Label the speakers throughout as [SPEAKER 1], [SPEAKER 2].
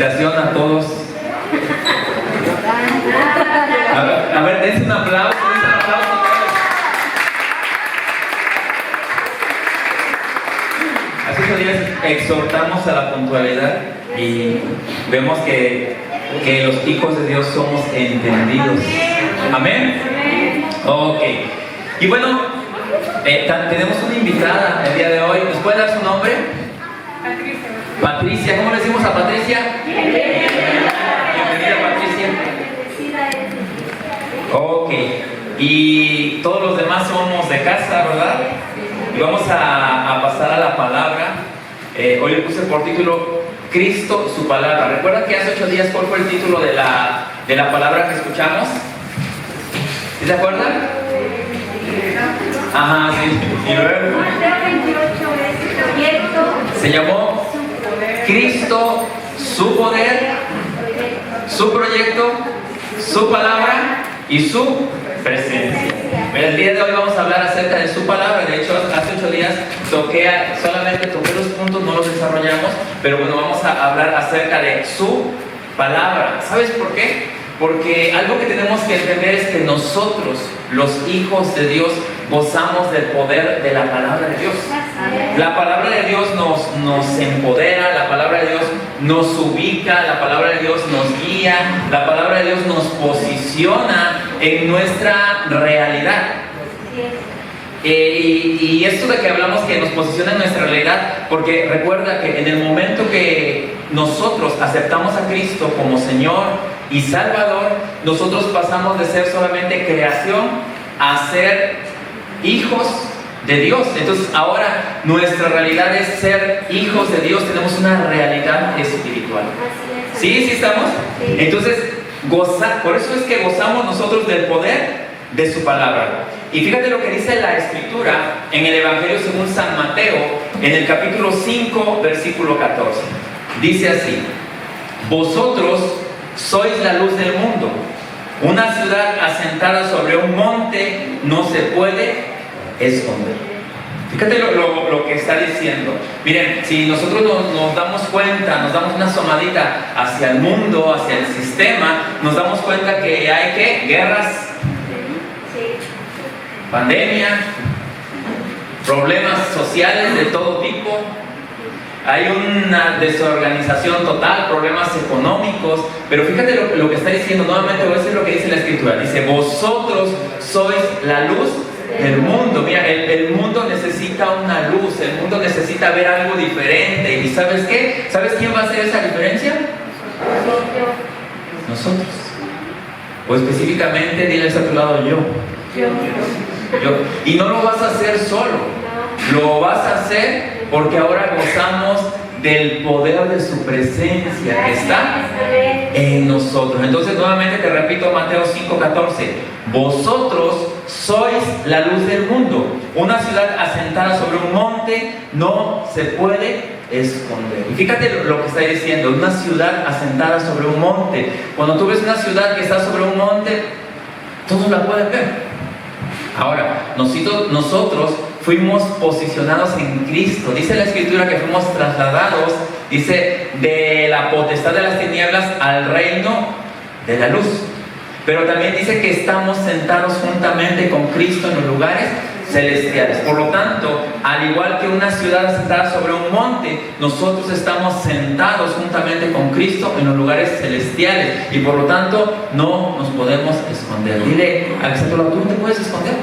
[SPEAKER 1] felicitación a todos. A ver, dense un aplauso, Hace 8 días exhortamos a la puntualidad y vemos que los hijos de Dios somos entendidos. Amén. Ok. Y bueno, tenemos una invitada el día de hoy. ¿Nos puede dar su nombre? Patricia. ¿Cómo le decimos a Patricia? Bienvenida, Patricia. Ok. Y todos los demás somos de casa, ¿verdad? Y vamos a pasar a la palabra. Hoy le puse por título Cristo, su palabra. ¿Recuerdan que hace 8 días cuál fue el título de la palabra que escuchamos? ¿Sí se acuerdan? Ajá, sí. Y luego se llamó Cristo, su poder, su proyecto, su palabra y su presencia. El día de hoy vamos a hablar acerca de su palabra. De hecho, hace 8 días solamente toqué los puntos, no los desarrollamos, pero bueno, vamos a hablar acerca de su palabra. ¿Sabes por qué? Porque algo que tenemos que entender es que nosotros, los hijos de Dios, gozamos del poder de la palabra de Dios. La palabra de Dios nos empodera, la palabra de Dios nos ubica, la palabra de Dios nos guía, la palabra de Dios nos posiciona en nuestra realidad. Y esto de que hablamos que nos posiciona en nuestra realidad, porque recuerda que en el momento que nosotros aceptamos a Cristo como Señor y Salvador, nosotros pasamos de ser solamente creación a ser hijos de Dios. Entonces ahora nuestra realidad es ser hijos de Dios, tenemos una realidad espiritual. ¿Sí? ¿Sí estamos? Entonces, por eso es que gozamos nosotros del poder de su palabra. Y fíjate lo que dice la Escritura en el Evangelio según San Mateo, en el capítulo 5, versículo 14. Dice así: vosotros sois la luz del mundo. Una ciudad asentada sobre un monte no se puede esconder. Fíjate lo que está diciendo. Miren, si nosotros nos damos cuenta, nos damos una asomadita hacia el mundo, hacia el sistema, nos damos cuenta que hay ¿qué? Guerras, pandemia, problemas sociales de todo tipo. Hay una desorganización total, problemas económicos. Pero fíjate lo que está diciendo. Nuevamente voy a decir lo que dice la Escritura. Dice: vosotros sois la luz del mundo. Mira, el mundo necesita una luz. El mundo necesita ver algo diferente. ¿Y sabes qué? ¿Sabes quién va a hacer esa diferencia? Nosotros. O específicamente, diles a tu lado: yo. Y no lo vas a hacer solo. Lo vas a hacer porque ahora gozamos del poder de su presencia que está en nosotros. Entonces nuevamente te repito Mateo 5:14: vosotros sois la luz del mundo. Una ciudad asentada sobre un monte no se puede esconder. Y fíjate lo que está diciendo: una ciudad asentada sobre un monte. Cuando tú ves una ciudad que está sobre un monte, todos la pueden ver. Ahora, nosotros fuimos posicionados en Cristo. Dice la Escritura que fuimos trasladados, dice, de la potestad de las tinieblas al reino de la luz. Pero también dice que estamos sentados juntamente con Cristo en los lugares celestiales. Por lo tanto, al igual que una ciudad asentada sobre un monte, nosotros estamos sentados juntamente con Cristo en los lugares celestiales. Y por lo tanto, no nos podemos esconder. Dile al que está a tu lado: ¿tú no te puedes esconder?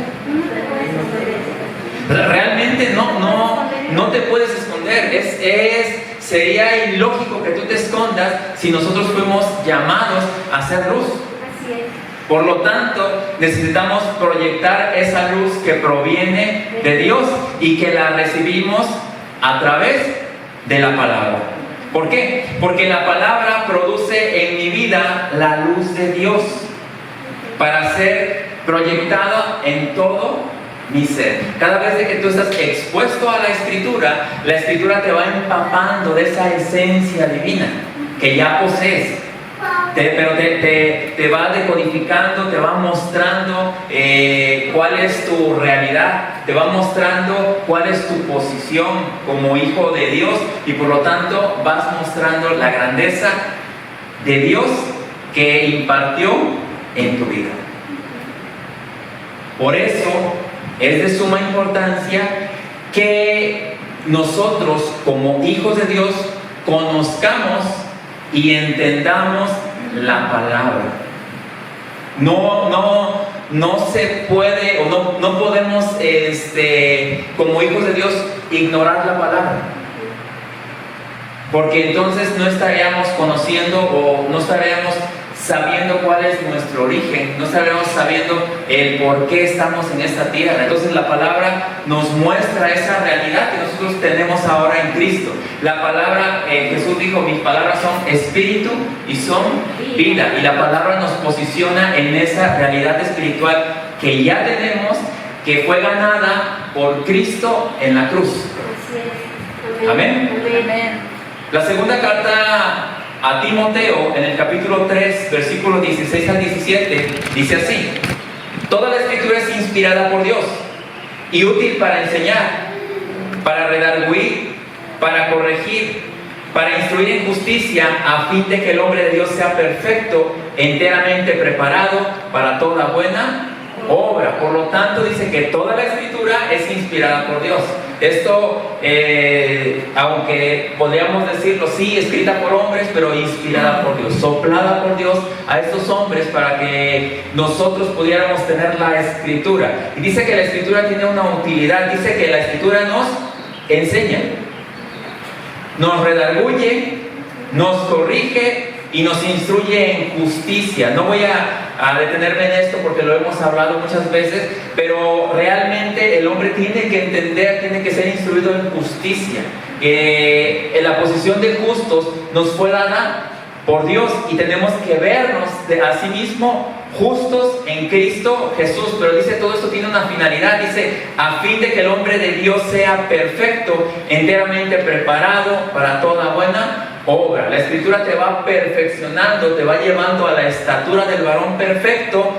[SPEAKER 1] Realmente no te puedes esconder. Sería ilógico que tú te escondas si nosotros fuimos llamados a ser luz. Por lo tanto, necesitamos proyectar esa luz que proviene de Dios y que la recibimos a través de la palabra. ¿Por qué? Porque la palabra produce en mi vida la luz de Dios para ser proyectada en todo mi ser. Cada vez de que tú estás expuesto a la Escritura te va empapando de esa esencia divina que ya posees. Pero te va decodificando, te va mostrando cuál es tu realidad, te va mostrando cuál es tu posición como hijo de Dios, y por lo tanto vas mostrando la grandeza de Dios que impartió en tu vida. Por eso es de suma importancia que nosotros, como hijos de Dios, conozcamos y entendamos la palabra. No se puede o no podemos como hijos de Dios ignorar la palabra, porque entonces no estaríamos conociendo o no estaríamos sabiendo cuál es nuestro origen, no estaríamos sabiendo el por qué estamos en esta tierra. Entonces la palabra nos muestra esa realidad que nosotros tenemos ahora en Cristo. La palabra, Jesús dijo, mis palabras son espíritu y son vida, y la palabra nos posiciona en esa realidad espiritual que ya tenemos, que fue ganada por Cristo en la cruz. Amén. La segunda carta a Timoteo, en el capítulo 3, versículos 16 al 17, dice así: toda la escritura es inspirada por Dios y útil para enseñar, para redarguir, para corregir, para instruir en justicia, a fin de que el hombre de Dios sea perfecto, enteramente preparado para toda buena obra. Por lo tanto, dice que toda la escritura es inspirada por Dios. Esto, aunque podríamos decirlo, sí, escrita por hombres, pero inspirada por Dios, soplada por Dios a estos hombres para que nosotros pudiéramos tener la escritura. Y dice que la escritura tiene una utilidad, dice que la escritura nos enseña, nos redarguye, nos corrige y nos instruye en justicia. No voy a detenerme en esto porque lo hemos hablado muchas veces, pero realmente el hombre tiene que entender, tiene que ser instruido en justicia. En la posición de justos nos fue dada por Dios y tenemos que vernos a sí mismo justos en Cristo Jesús. Pero dice, todo esto tiene una finalidad, dice, a fin de que el hombre de Dios sea perfecto, enteramente preparado para toda buena obra. La escritura te va perfeccionando, te va llevando a la estatura del varón perfecto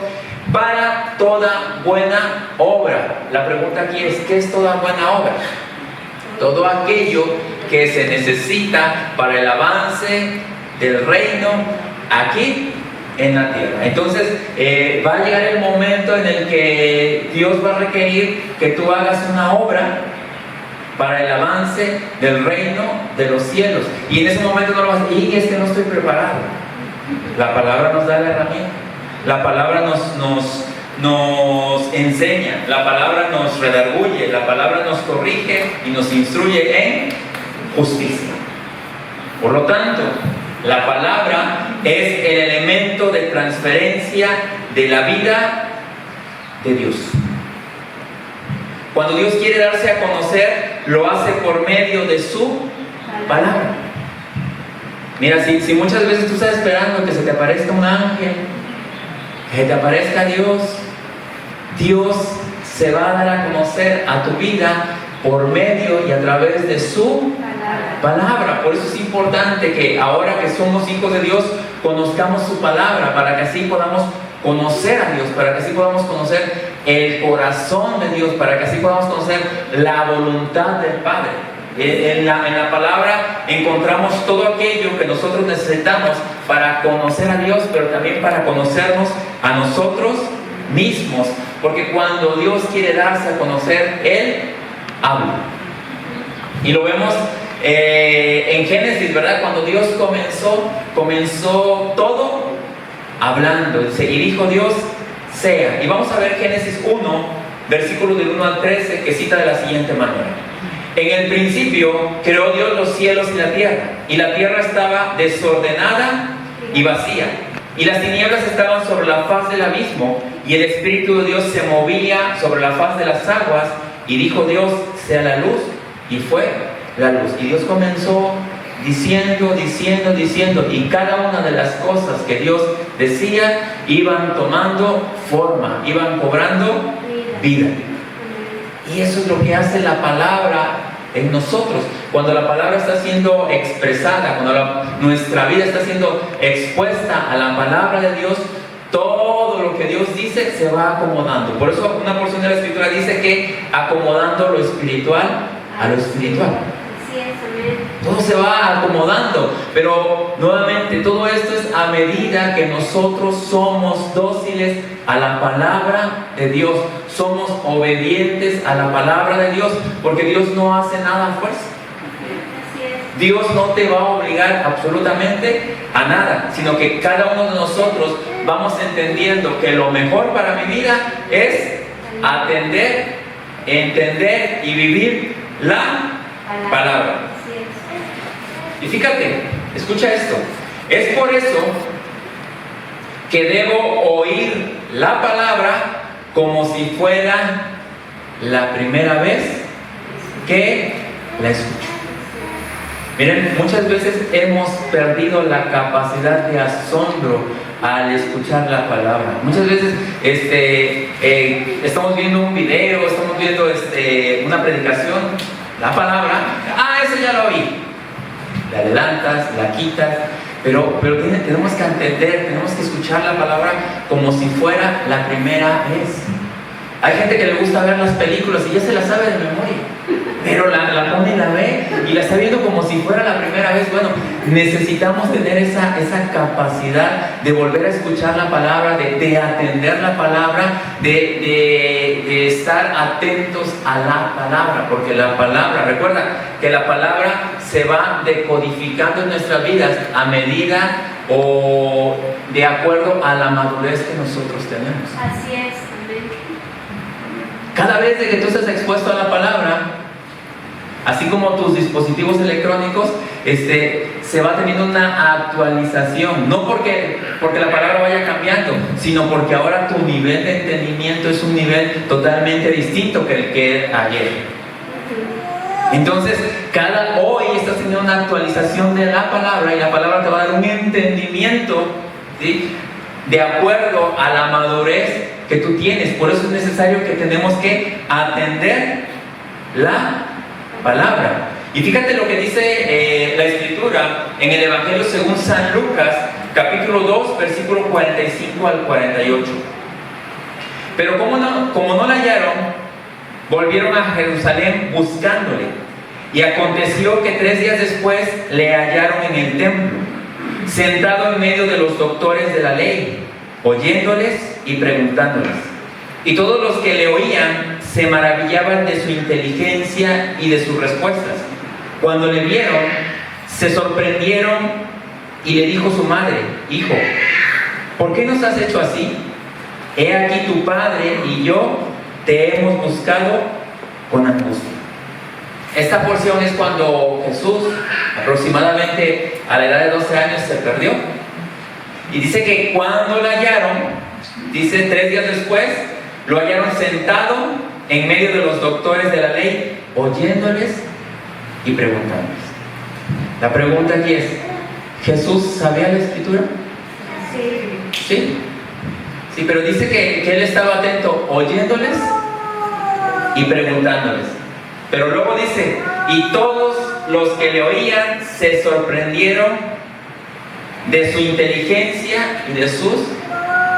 [SPEAKER 1] para toda buena obra. La pregunta aquí es, ¿qué es toda buena obra? Todo aquello que se necesita para el avance del reino aquí en la tierra. Entonces va a llegar el momento en el que Dios va a requerir que tú hagas una obra para el avance del reino de los cielos, y en ese momento no lo vas a decir, y es que no estoy preparado. La palabra nos da la herramienta, la palabra nos enseña, la palabra nos redarguye, la palabra nos corrige y nos instruye en justicia. Por lo tanto, la palabra es el elemento de transferencia de la vida de Dios. Cuando Dios quiere darse a conocer, lo hace por medio de su palabra. Mira, si muchas veces tú estás esperando que se te aparezca un ángel, que te aparezca Dios, Dios se va a dar a conocer a tu vida por medio y a través de su palabra. Por eso es importante que ahora que somos hijos de Dios, conozcamos su palabra, para que así podamos conocer a Dios, para que así podamos conocer el corazón de Dios, para que así podamos conocer la voluntad del Padre. En la palabra encontramos todo aquello que nosotros necesitamos para conocer a Dios, pero también para conocernos a nosotros mismos, porque cuando Dios quiere darse a conocer, Él habla. Y lo vemos en Génesis, ¿verdad? Cuando Dios comenzó todo hablando, y dijo Dios, sea. Y vamos a ver Génesis 1, versículos del 1 al 13, que cita de la siguiente manera: en el principio creó Dios los cielos y la tierra estaba desordenada y vacía, y las tinieblas estaban sobre la faz del abismo, y el Espíritu de Dios se movía sobre la faz de las aguas. Y dijo Dios, sea la luz, y fue la luz. Y Dios comenzó diciendo, y cada una de las cosas que Dios decía iban tomando forma, iban cobrando vida. Y eso es lo que hace la palabra en nosotros. Cuando la palabra está siendo expresada, cuando nuestra vida está siendo expuesta a la palabra de Dios, todo lo que Dios dice se va acomodando. Por eso una porción de la Escritura dice que acomodando lo espiritual a lo espiritual. Todo se va acomodando, pero nuevamente todo esto es a medida que nosotros somos dóciles a la palabra de Dios, somos obedientes a la palabra de Dios, porque Dios no hace nada a fuerza. Dios no te va a obligar absolutamente a nada, sino que cada uno de nosotros vamos entendiendo que lo mejor para mi vida es atender, entender y vivir la palabra. Y fíjate, escucha esto. Es por eso que debo oír la palabra como si fuera la primera vez que la escucho. Miren, muchas veces hemos perdido la capacidad de asombro al escuchar la palabra. Muchas veces estamos viendo un video, estamos viendo una predicación, la palabra, eso ya lo oí. La adelantas, la quitas, pero tenemos que entender, tenemos que escuchar la palabra como si fuera la primera vez. Hay gente que le gusta ver las películas y ya se las sabe de memoria, pero la pone y la ve y la está viendo como si fuera la primera vez. Bueno, necesitamos tener esa capacidad de volver a escuchar la palabra, de atender la palabra, de estar atentos a la palabra, porque la palabra, recuerda que la palabra se va decodificando en nuestras vidas a medida o de acuerdo a la madurez que nosotros tenemos.
[SPEAKER 2] Así es.
[SPEAKER 1] Cada vez de que tú estás expuesto a la palabra, así como tus dispositivos electrónicos, se va teniendo una actualización, no porque la palabra vaya cambiando, sino porque ahora tu nivel de entendimiento es un nivel totalmente distinto que el que era ayer. Entonces, hoy estás teniendo una actualización de la palabra y la palabra te va a dar un entendimiento, ¿sí?, de acuerdo a la madurez que tú tienes. Por eso es necesario que tenemos que atender la palabra. Y fíjate lo que dice la Escritura en el Evangelio según San Lucas, capítulo 2, versículo 45 al 48. Pero como no la hallaron, volvieron a Jerusalén buscándole. Y aconteció que 3 días después le hallaron en el templo, sentado en medio de los doctores de la ley, oyéndoles y preguntándoles. Y todos los que le oían se maravillaban de su inteligencia y de sus respuestas. Cuando le vieron, se sorprendieron y le dijo su madre: Hijo, ¿por qué nos has hecho así? He aquí tu padre y yo te hemos buscado con angustia. Esta porción es cuando Jesús, aproximadamente a la edad de 12 años, se perdió. Y dice que cuando lo hallaron, dice 3 días después, lo hallaron sentado en medio de los doctores de la ley, oyéndoles y preguntándoles. La pregunta aquí es: ¿Jesús sabía la Escritura? Sí. Sí, pero dice que él estaba atento, oyéndoles y preguntándoles. Pero luego dice: y todos los que le oían se sorprendieron de su inteligencia y de sus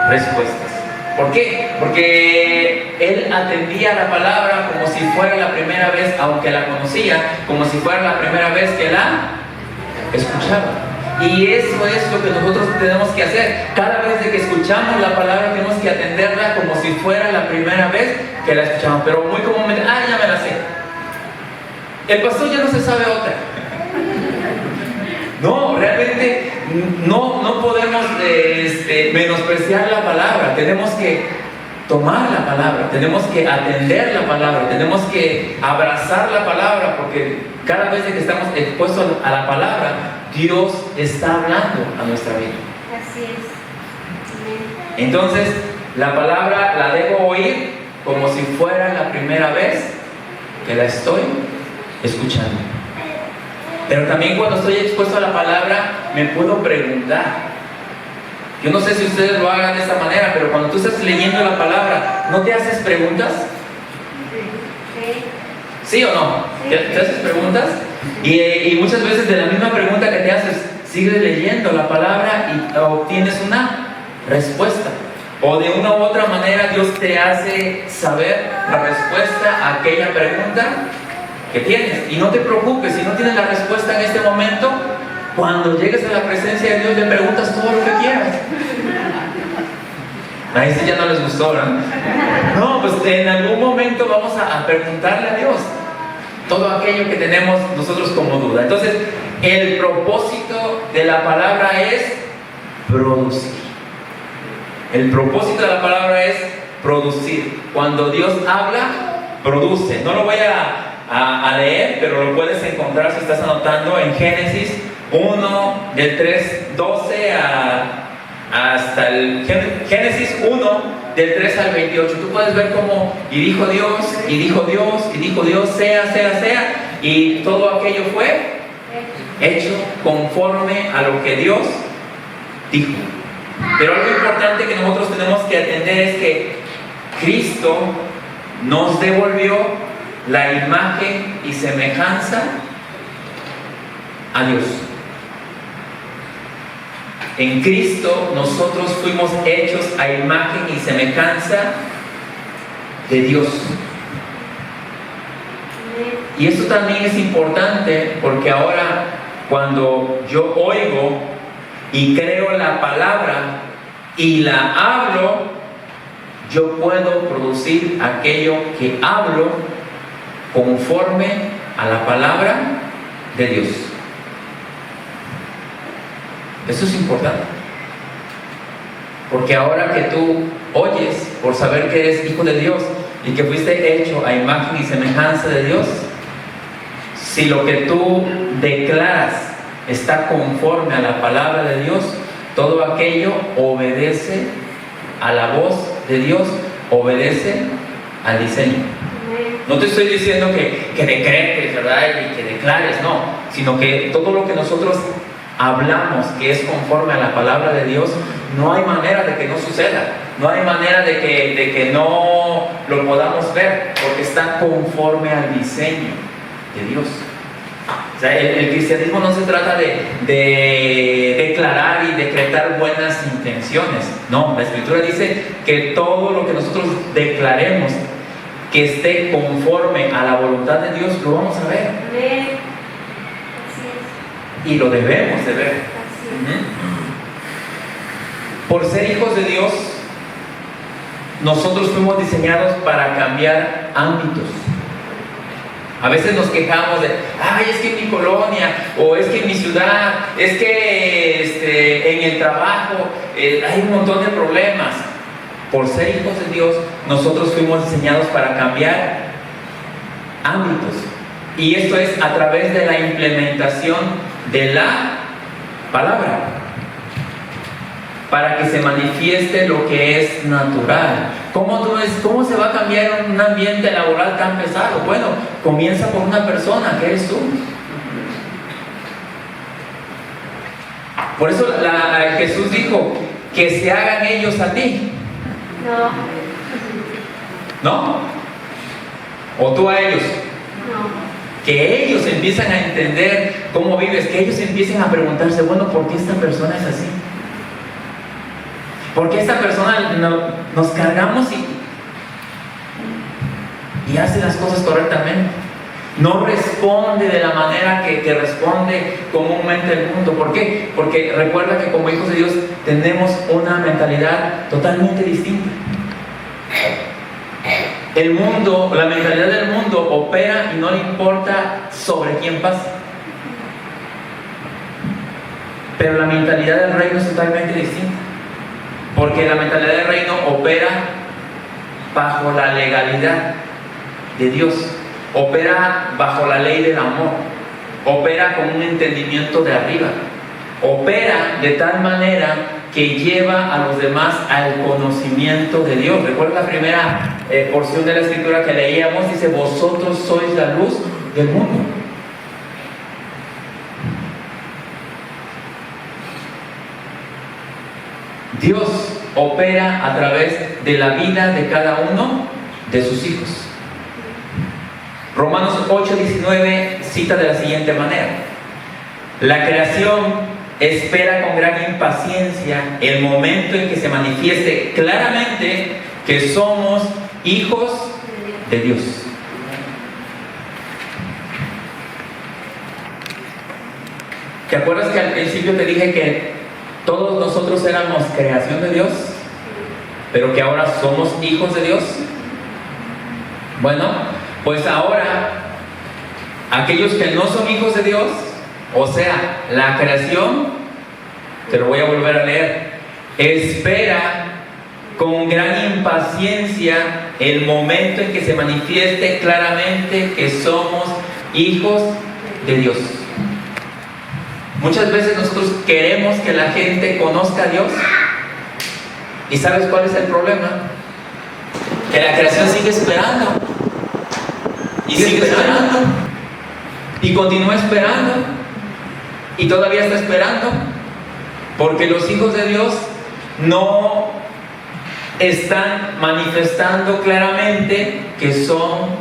[SPEAKER 1] respuestas. ¿Por qué? Porque él atendía la palabra como si fuera la primera vez, aunque la conocía, como si fuera la primera vez que la escuchaba. Y eso es lo que nosotros tenemos que hacer. Cada vez de que escuchamos la palabra tenemos que atenderla como si fuera la primera vez que la escuchamos. Pero muy comúnmente, ya me la sé. El pastor ya no se sabe otra. No, realmente no podemos menospreciar la palabra. Tenemos que tomar la palabra, tenemos que atender la palabra, tenemos que abrazar la palabra, porque cada vez que estamos expuestos a la palabra, Dios está hablando a nuestra vida.
[SPEAKER 2] Así es.
[SPEAKER 1] Entonces, la palabra la debo oír como si fuera la primera vez que la estoy escuchando. Pero también cuando estoy expuesto a la palabra, me puedo preguntar. Yo no sé si ustedes lo hagan de esta manera, pero cuando tú estás leyendo la palabra, ¿no te haces preguntas? ¿Sí o no? ¿Te haces preguntas? Y muchas veces de la misma pregunta que te haces, sigues leyendo la palabra y obtienes una respuesta. O de una u otra manera Dios te hace saber la respuesta a aquella pregunta que tienes. Y no te preocupes, si no tienes la respuesta en este momento, cuando llegues a la presencia de Dios le preguntas todo lo que quieras. A ese ya no les gustó, ¿verdad? No, pues en algún momento vamos a preguntarle a Dios todo aquello que tenemos nosotros como duda. Entonces, el propósito de la palabra es producir. El propósito de la palabra es producir. Cuando Dios habla, produce. No lo voy a leer, pero lo puedes encontrar si estás anotando en Génesis 1, del 3:12 hasta el Génesis 1, del 3 al 28. Tú puedes ver cómo, y dijo Dios, y dijo Dios, y dijo Dios, sea, sea, sea, y todo aquello fue hecho conforme a lo que Dios dijo. Pero algo importante que nosotros tenemos que atender es que Cristo nos devolvió la imagen y semejanza a Dios. En Cristo nosotros fuimos hechos a imagen y semejanza de Dios. Y esto también es importante porque ahora cuando yo oigo y creo la palabra y la hablo, yo puedo producir aquello que hablo conforme a la palabra de Dios. Eso es importante, porque ahora que tú oyes por saber que eres hijo de Dios y que fuiste hecho a imagen y semejanza de Dios, si lo que tú declaras está conforme a la palabra de Dios, todo aquello obedece a la voz de Dios, obedece al diseño. No te estoy diciendo que decretes, ¿verdad? Y que declares, no, sino que todo lo que nosotros hablamos que es conforme a la palabra de Dios, no hay manera de que no suceda, no hay manera de que no lo podamos ver, porque está conforme al diseño de Dios. O sea, el cristianismo no se trata de declarar y decretar buenas intenciones. No, la Escritura dice que todo lo que nosotros declaremos que esté conforme a la voluntad de Dios, lo vamos a ver. Y lo debemos de ver. Por ser hijos de Dios, nosotros fuimos diseñados para cambiar ámbitos. A veces nos quejamos de, ay, es que en mi colonia, o es que en mi ciudad, es que en el trabajo hay un montón de problemas. Por ser hijos de Dios, nosotros fuimos diseñados para cambiar ámbitos. Y esto es a través de la implementación de la palabra, para que se manifieste lo que es natural. ¿Cómo se va a cambiar un ambiente laboral tan pesado? Bueno, comienza por una persona, que eres tú. Por eso Jesús dijo, que se hagan ellos a ti. ¿No? ¿O tú a ellos?
[SPEAKER 2] No.
[SPEAKER 1] Que ellos empiezan a entender cómo vives, que ellos empiecen a preguntarse, bueno, ¿por qué esta persona es así? ¿Por qué esta persona nos cargamos y hace las cosas correctamente? No responde de la manera que responde comúnmente el mundo. ¿Por qué? Porque recuerda que como hijos de Dios tenemos una mentalidad totalmente distinta. El mundo, la mentalidad del mundo opera y no le importa sobre quién pasa. Pero la mentalidad del reino es totalmente distinta. Porque la mentalidad del reino opera bajo la legalidad de Dios. Opera bajo la ley del amor. Opera con un entendimiento de arriba. Opera de tal manera que lleva a los demás al conocimiento de Dios. Recuerda la primera porción de la Escritura que leíamos, dice, vosotros sois la luz del mundo. Dios opera a través de la vida de cada uno de sus hijos. Romanos 8:19 cita de la siguiente manera: la creación espera con gran impaciencia el momento en que se manifieste claramente que somos hijos de Dios. ¿Te acuerdas que al principio te dije que todos nosotros éramos creación de Dios, pero que ahora somos hijos de Dios? Bueno, pues ahora aquellos que no son hijos de Dios, o sea, la creación, te lo voy a volver a leer, espera con gran impaciencia el momento en que se manifieste claramente que somos hijos de Dios. Muchas veces nosotros queremos que la gente conozca a Dios. ¿Y sabes cuál es el problema? Que la creación sigue esperando. Y sigue esperando. Y continúa esperando. Y todavía está esperando. Porque los hijos de Dios no están manifestando claramente que son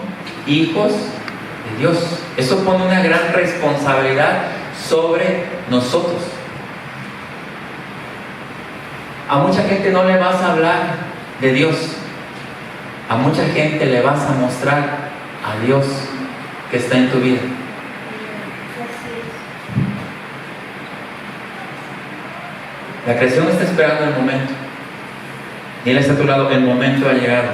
[SPEAKER 1] hijos de Dios. Eso pone una gran responsabilidad sobre nosotros. A mucha gente no le vas a hablar de Dios. A mucha gente le vas a mostrar a Dios que está en tu vida. La creación está esperando el momento. Dile a tu lado, el momento ha llegado.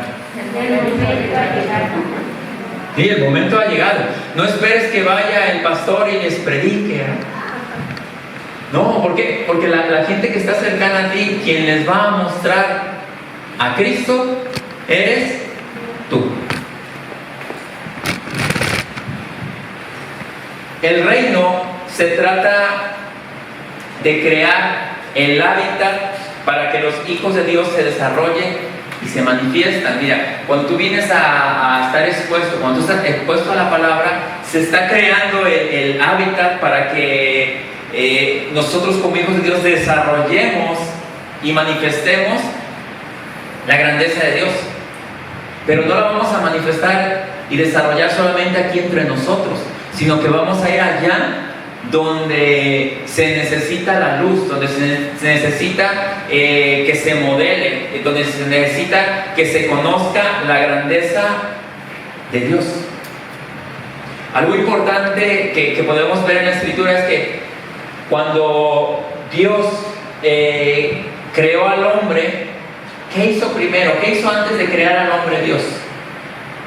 [SPEAKER 1] Sí, el momento ha llegado. No esperes que vaya el pastor y les predique. No, ¿por qué? Porque la gente que está cercana a ti, quien les va a mostrar a Cristo, eres tú. El reino se trata de crear el hábitat para que los hijos de Dios se desarrollen y se manifiestan. Mira, cuando tú vienes a estar expuesto, cuando tú estás expuesto a la palabra, se está creando el hábitat para que nosotros como hijos de Dios desarrollemos y manifestemos la grandeza de Dios. Pero no la vamos a manifestar y desarrollar solamente aquí entre nosotros, sino que vamos a ir allá donde se necesita la luz, donde se necesita que se modele, donde se necesita que se conozca la grandeza de Dios. Algo importante que podemos ver en la Escritura es que cuando Dios creó al hombre, ¿qué hizo primero? ¿Qué hizo antes de crear al hombre Dios?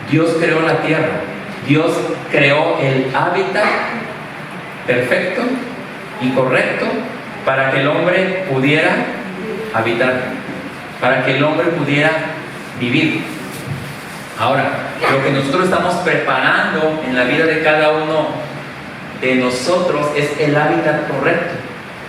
[SPEAKER 1] Dios creó la tierra. Dios creó el hábitat perfecto y correcto para que el hombre pudiera habitar, para que el hombre pudiera vivir. Ahora, lo que nosotros estamos preparando en la vida de cada uno de nosotros es el hábitat correcto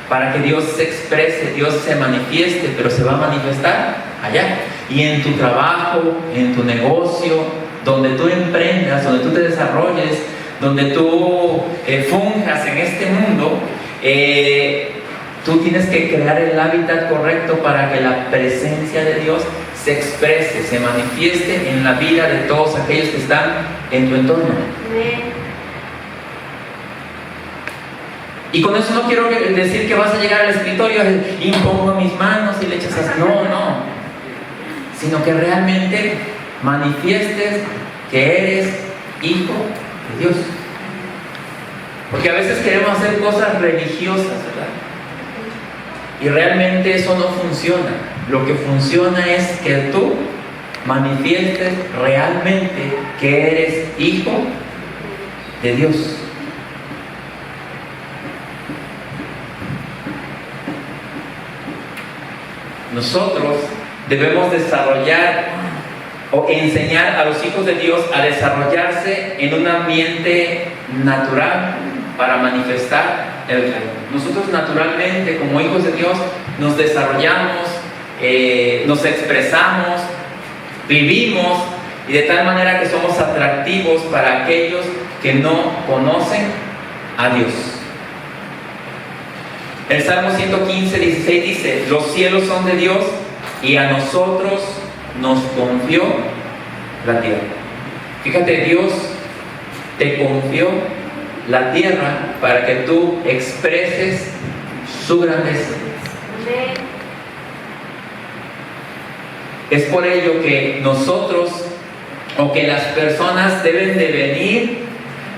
[SPEAKER 1] para que Dios se exprese, Dios se manifieste, pero se va a manifestar allá. Y en tu trabajo, en tu negocio, donde tú emprendas, donde tú te desarrolles, donde tú funjas en este mundo, tú tienes que crear el hábitat correcto para que la presencia de Dios se exprese, se manifieste en la vida de todos aquellos que están en tu entorno. Y con eso no quiero decir que vas a llegar al escritorio y impongo mis manos y le echas así. No, sino que realmente manifiestes que eres hijo de Dios. Porque a veces queremos hacer cosas religiosas, ¿verdad? Y realmente eso no funciona. Lo que funciona es que tú manifiestes realmente que eres hijo de Dios. Nosotros debemos desarrollar o enseñar a los hijos de Dios a desarrollarse en un ambiente natural para manifestar el reino. Nosotros naturalmente, como hijos de Dios, nos desarrollamos, nos expresamos, vivimos, y de tal manera que somos atractivos para aquellos que no conocen a Dios. El Salmo 115, 16 dice: los cielos son de Dios y a nosotros nos confió la tierra. Fíjate, Dios te confió la tierra para que tú expreses su grandeza. Es por ello que nosotros, o que las personas, deben de venir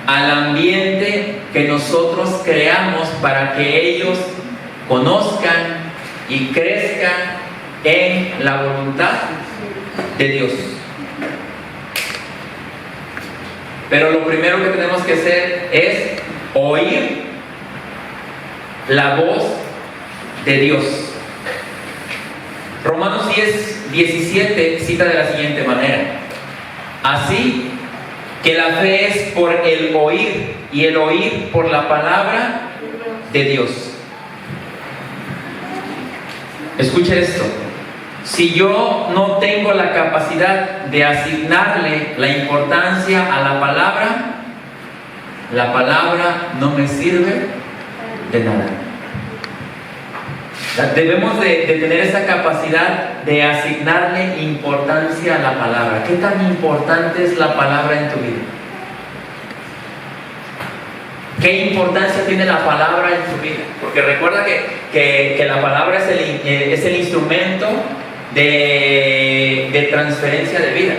[SPEAKER 1] al ambiente que nosotros creamos para que ellos conozcan y crezcan en la voluntad de Dios. Pero lo primero que tenemos que hacer es oír la voz de Dios. Romanos 10:17 cita de la siguiente manera: así que la fe es por el oír, y el oír por la palabra de Dios. Escuche esto: si yo no tengo la capacidad de asignarle la importancia a la palabra no me sirve de nada. Debemos de tener esa capacidad de asignarle importancia a la palabra. ¿Qué tan importante es la palabra en tu vida? ¿Qué importancia tiene la palabra en tu vida? Porque recuerda que la palabra es el instrumento de transferencia de vida.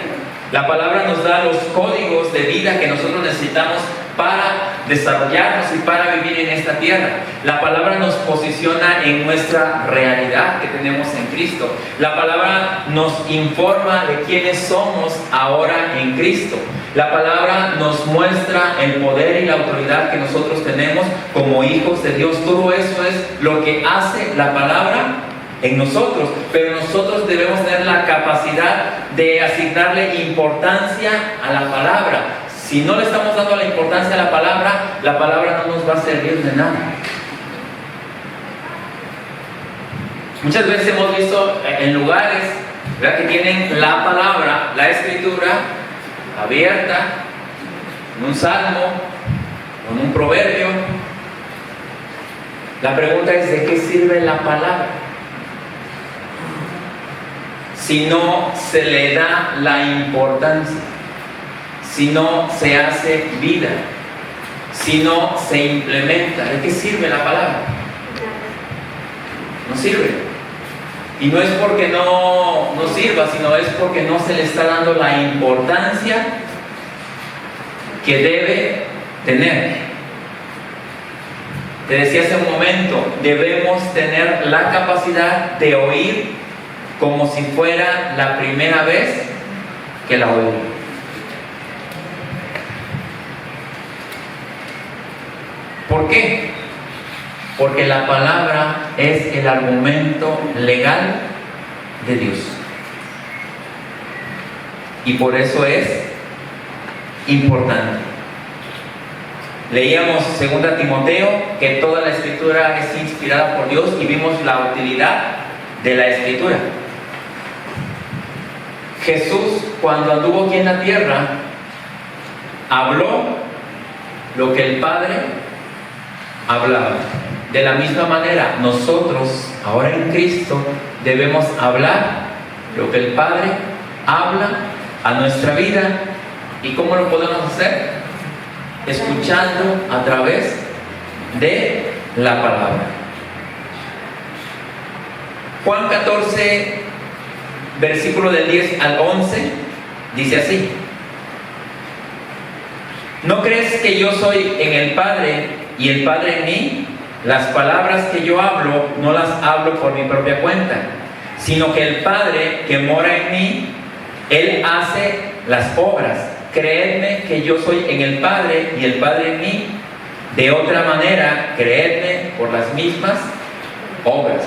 [SPEAKER 1] La palabra nos da los códigos de vida que nosotros necesitamos para desarrollarnos y para vivir en esta tierra. La palabra nos posiciona en nuestra realidad que tenemos en Cristo. La palabra nos informa de quiénes somos ahora en Cristo. La palabra nos muestra el poder y la autoridad que nosotros tenemos como hijos de Dios. Todo eso es lo que hace la palabra en nosotros, pero nosotros debemos tener la capacidad de asignarle importancia a la palabra. Si no le estamos dando la importancia a la palabra no nos va a servir de nada. Muchas veces hemos visto en lugares, ¿verdad?, que tienen la palabra, la escritura abierta en un salmo o en un proverbio. La pregunta es: ¿de qué sirve la palabra si no se le da la importancia, si no se hace vida, si no se implementa? ¿De qué sirve la palabra? No sirve. Y no es porque no sirva, sino es porque no se le está dando la importancia que debe tener. Te decía hace un momento, debemos tener la capacidad de oír como si fuera la primera vez que la oímos. ¿Por qué? Porque la palabra es el argumento legal de Dios. Y por eso es importante. Leíamos 2 Timoteo que toda la escritura es inspirada por Dios y vimos la utilidad de la escritura. Jesús, cuando anduvo aquí en la tierra, habló lo que el Padre hablaba. De la misma manera, nosotros, ahora en Cristo, debemos hablar lo que el Padre habla a nuestra vida. ¿Y cómo lo podemos hacer? Escuchando a través de la palabra. Juan 14, versículo del 10 al 11, dice así: ¿no crees que yo soy en el Padre y el Padre en mí? Las palabras que yo hablo no las hablo por mi propia cuenta, sino que el Padre que mora en mí, Él hace las obras. Creedme que yo soy en el Padre y el Padre en mí. De otra manera, creedme por las mismas obras.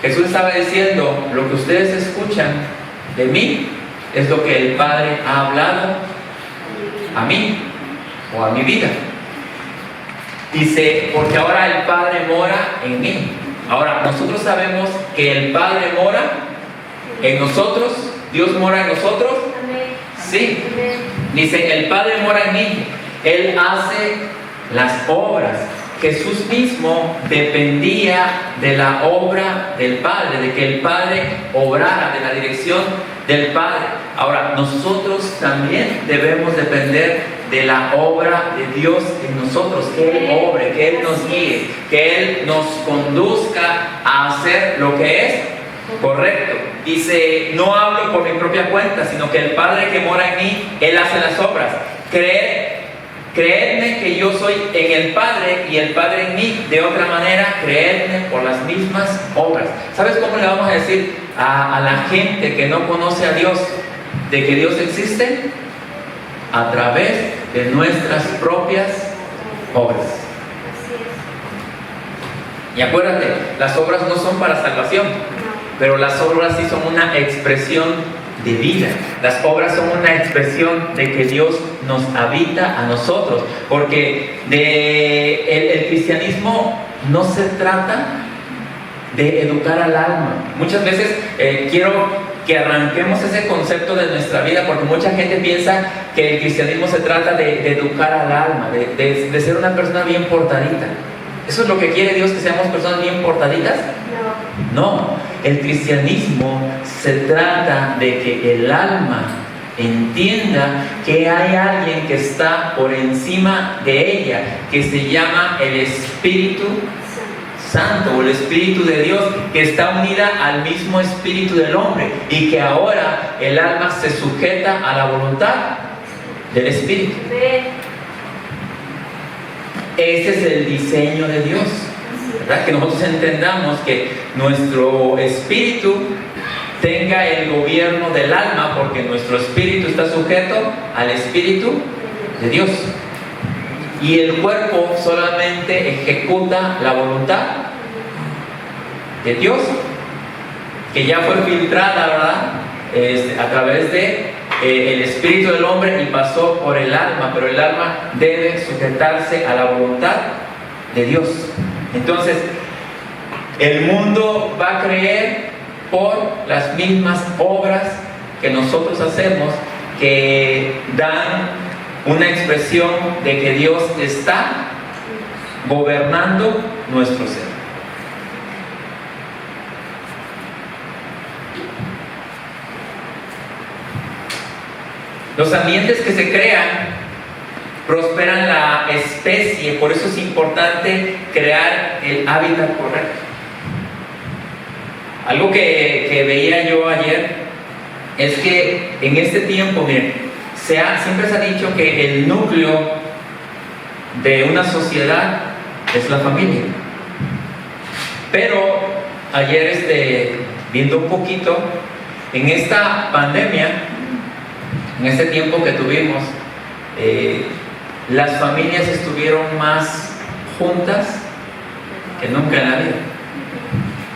[SPEAKER 1] Jesús estaba diciendo: lo que ustedes escuchan de mí es lo que el Padre ha hablado a mí o a mi vida. Dice: porque ahora el Padre mora en mí. Ahora, nosotros sabemos que el Padre mora en nosotros. Dios mora en nosotros. Sí. Dice: el Padre mora en mí. Él hace las obras. Jesús mismo dependía de la obra del Padre, de que el Padre obrara, de la dirección del Padre. Ahora, nosotros también debemos depender de la obra de Dios en nosotros, que Él obre, que Él nos guíe, que Él nos conduzca a hacer lo que es correcto. Dice: no hablo por mi propia cuenta, sino que el Padre que mora en mí, Él hace las obras. Creed creedme que yo soy en el Padre y el Padre en mí. De otra manera, creedme por las mismas obras. ¿Sabes cómo le vamos a decir a la gente que no conoce a Dios de que Dios existe? A través de nuestras propias obras. Y acuérdate, las obras no son para salvación, pero las obras sí son una expresión de vida. Las obras son una expresión de que Dios nos habita a nosotros, porque el cristianismo no se trata de educar al alma. Muchas veces quiero que arranquemos ese concepto de nuestra vida, porque mucha gente piensa que el cristianismo se trata de educar al alma, de ser una persona bien portadita. ¿Eso es lo que quiere Dios, que seamos personas bien portaditas? No, el cristianismo se trata de que el alma entienda que hay alguien que está por encima de ella, que se llama el Espíritu Santo, o el Espíritu de Dios, que está unida al mismo Espíritu del hombre, y que ahora el alma se sujeta a la voluntad del Espíritu. Ese es el diseño de Dios, ¿verdad? Que nosotros entendamos que nuestro espíritu tenga el gobierno del alma, porque nuestro espíritu está sujeto al Espíritu de Dios, y el cuerpo solamente ejecuta la voluntad de Dios, que ya fue filtrada, ¿verdad? A través de el espíritu del hombre, y pasó por el alma, pero el alma debe sujetarse a la voluntad de Dios. Entonces, el mundo va a creer por las mismas obras que nosotros hacemos, que dan una expresión de que Dios está gobernando nuestro ser. Los ambientes que se crean prosperan la especie, por eso es importante crear el hábitat correcto. Algo que veía yo ayer es que en este tiempo, miren, siempre se ha dicho que el núcleo de una sociedad es la familia. Pero ayer, viendo un poquito, en esta pandemia, en este tiempo que tuvimos, las familias estuvieron más juntas que nunca en la vida.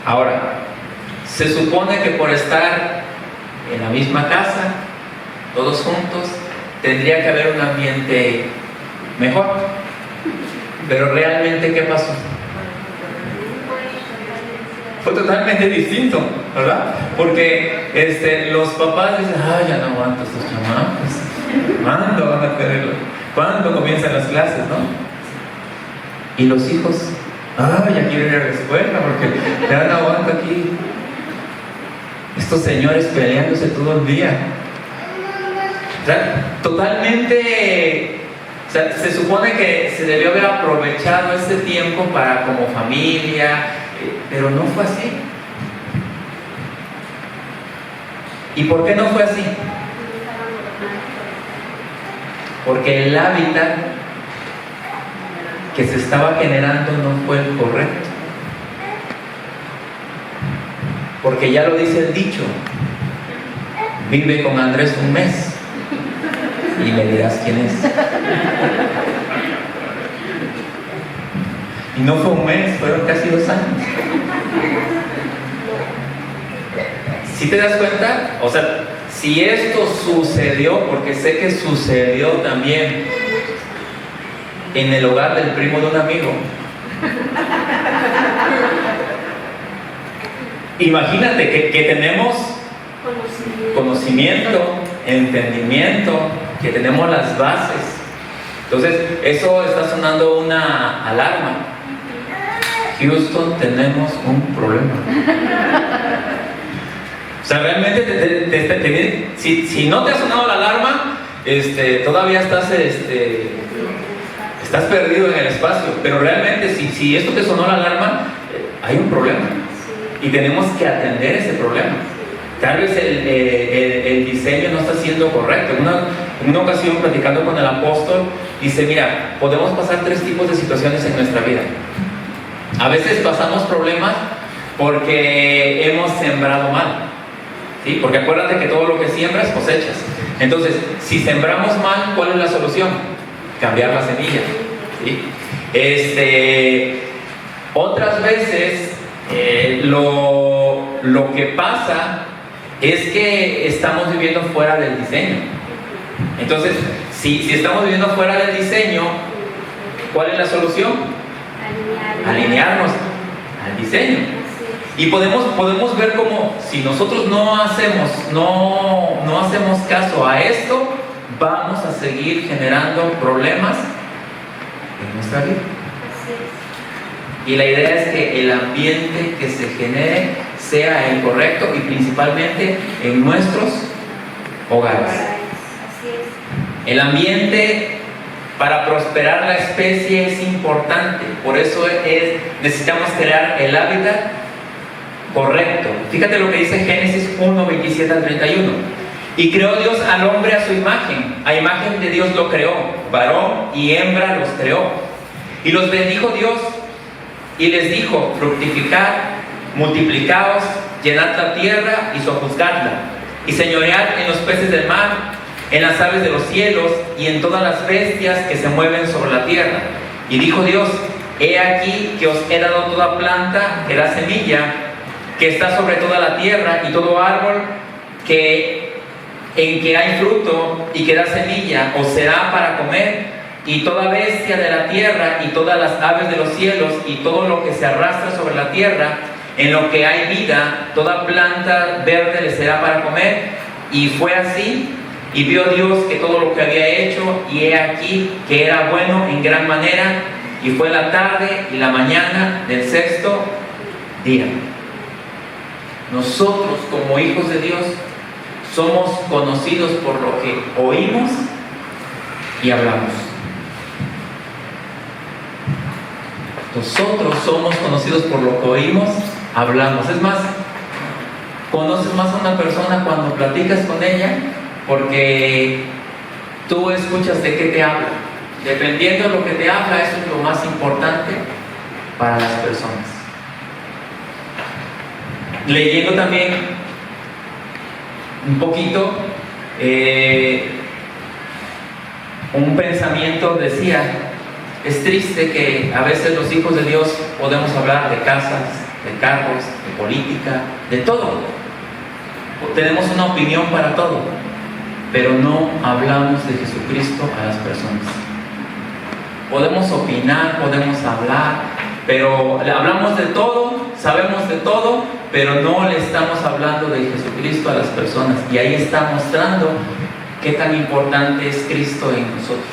[SPEAKER 1] Ahora, se supone que por estar en la misma casa, todos juntos, tendría que haber un ambiente mejor. Pero realmente, ¿qué pasó? Fue totalmente distinto, ¿verdad? Porque los papás dicen: ay, ya no aguanto a estos chamacos, ¿cuándo van a tenerlo? ¿Cuándo comienzan las clases, no? Y los hijos: ay, ya quiero ir a la escuela porque ya no aguanto aquí estos señores peleándose todo el día. O sea, totalmente, o sea, se supone que se debió haber aprovechado este tiempo para como familia, pero no fue así. ¿Y por qué no fue así? Porque el hábitat que se estaba generando no fue el correcto. Porque ya lo dice el dicho: vive con Andrés un mes y le dirás quién es. Y no fue un mes, fueron casi 2 años. ¿Sí te das cuenta? O sea, si esto sucedió, porque sé que sucedió también en el hogar del primo de un amigo. Imagínate que tenemos conocimiento, entendimiento, que tenemos las bases. Entonces, eso está sonando una alarma. Houston, tenemos un problema. O sea, realmente, si no te ha sonado la alarma, todavía estás perdido en el espacio. Pero realmente, si esto te sonó la alarma, hay un problema. Y tenemos que atender ese problema. Tal vez el diseño no está siendo correcto. En una ocasión, platicando con el apóstol, dice, mira, podemos pasar 3 tipos de situaciones en nuestra vida. A veces pasamos problemas porque hemos sembrado mal, ¿sí? Porque acuérdate que todo lo que siembras cosechas. Entonces, si sembramos mal, ¿cuál es la solución? Cambiar la semilla, ¿sí? Otras veces lo que pasa es que estamos viviendo fuera del diseño. Entonces, si estamos viviendo fuera del diseño, ¿cuál es la solución? Alinearnos al diseño. Y podemos ver cómo si nosotros no hacemos caso a esto, vamos a seguir generando problemas en nuestra vida. Y la idea es que el ambiente que se genere sea el correcto y principalmente en nuestros hogares. El ambiente para prosperar la especie es importante, por eso necesitamos crear el hábitat correcto. Fíjate lo que dice Génesis 1, 27 al 31. Y creó Dios al hombre a su imagen, a imagen de Dios lo creó, varón y hembra los creó. Y los bendijo Dios y les dijo, fructificad, multiplicaos, llenad la tierra y sojuzgadla, y señoread en los peces del mar, en las aves de los cielos y en todas las bestias que se mueven sobre la tierra. Y dijo Dios, he aquí que os he dado toda planta que da semilla, que está sobre toda la tierra, y todo árbol en que hay fruto y que da semilla os será para comer, y toda bestia de la tierra y todas las aves de los cielos y todo lo que se arrastra sobre la tierra, en lo que hay vida, toda planta verde le será para comer. Y fue así. Y vio Dios que todo lo que había hecho, y he aquí que era bueno en gran manera. Y fue la tarde y la mañana del 6º día. Nosotros, como hijos de Dios, somos conocidos por lo que oímos y hablamos. Nosotros somos conocidos por lo que oímos, hablamos. Es más, conoces más a una persona cuando platicas con ella, porque tú escuchas de qué te habla. Dependiendo de lo que te habla, eso es lo más importante para las personas. Leyendo también un poquito, un pensamiento decía, es triste que a veces los hijos de Dios podemos hablar de casas, de carros, de política, de todo. Tenemos una opinión para todo, pero no hablamos de Jesucristo a las personas. Podemos opinar, podemos hablar, pero hablamos de todo, sabemos de todo, pero no le estamos hablando de Jesucristo a las personas. Y ahí está mostrando qué tan importante es Cristo en nosotros.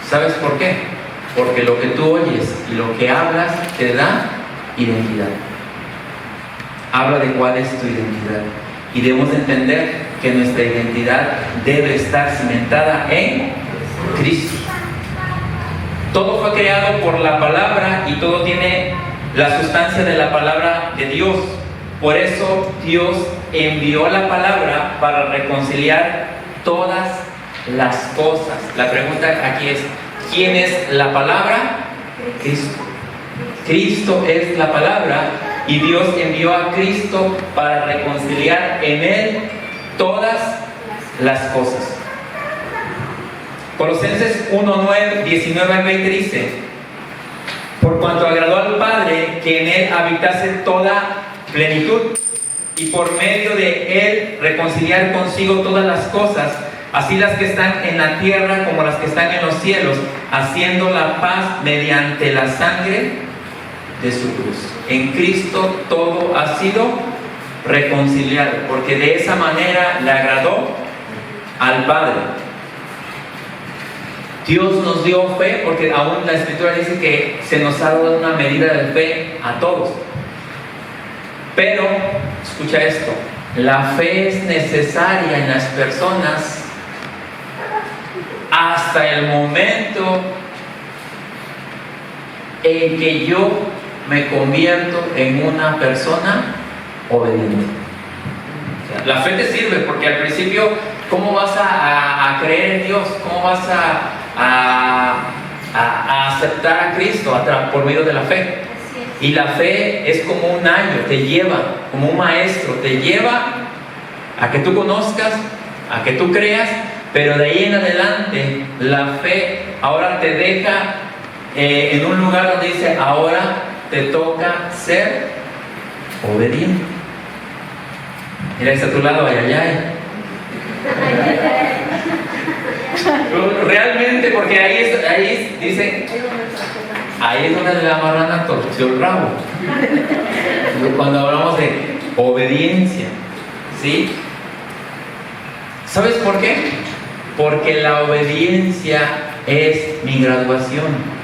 [SPEAKER 1] ¿Sabes por qué? Porque lo que tú oyes y lo que hablas te da identidad. Habla de cuál es tu identidad. Y debemos entender que nuestra identidad debe estar cimentada en Cristo. Todo fue creado por la palabra y todo tiene la sustancia de la palabra de Dios. Por eso Dios envió la palabra para reconciliar todas las cosas. La pregunta aquí es, ¿quién es la palabra? Cristo. Cristo es la palabra, y Dios envió a Cristo para reconciliar en Él todas las cosas. Colosenses 1, 19 al 20 dice, por cuanto agradó al Padre que en Él habitase toda plenitud, y por medio de Él reconciliar consigo todas las cosas, así las que están en la tierra como las que están en los cielos, haciendo la paz mediante la sangre de su cruz. En Cristo todo ha sido reconciliado, porque de esa manera le agradó al Padre. Dios nos dio fe, porque aún la Escritura dice que se nos ha dado una medida de fe a todos. Pero, escucha esto, la fe es necesaria en las personas hasta el momento en que yo me convierto en una persona obediente. La fe te sirve porque al principio, ¿cómo vas a creer en Dios? ¿Cómo vas a aceptar a Cristo por medio de la fe? Y la fe es como un ayo, te lleva, como un maestro, te lleva a que tú conozcas, a que tú creas, pero de ahí en adelante la fe ahora te deja en un lugar donde dice, ahora te toca ser obediente. Mira, está a tu lado, ay. Realmente, porque ahí dice, ahí es donde le amarran a torció el rabo. Cuando hablamos de obediencia, ¿sí? ¿Sabes por qué? Porque la obediencia es mi graduación.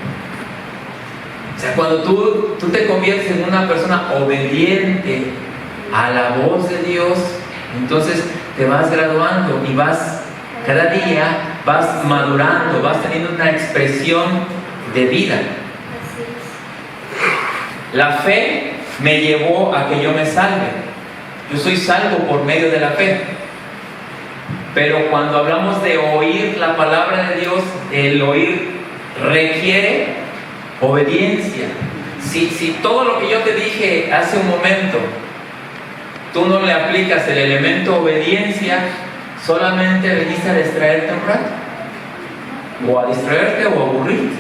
[SPEAKER 1] O sea, cuando tú te conviertes en una persona obediente a la voz de Dios, entonces te vas graduando y cada día vas madurando, vas teniendo una expresión de vida. La fe me llevó a que yo me salve. Yo soy salvo por medio de la fe. Pero cuando hablamos de oír la palabra de Dios, el oír requiere obediencia. Si todo lo que yo te dije hace un momento, tú no le aplicas el elemento obediencia, solamente veniste a distraerte un rato, o a distraerte o a aburrirte,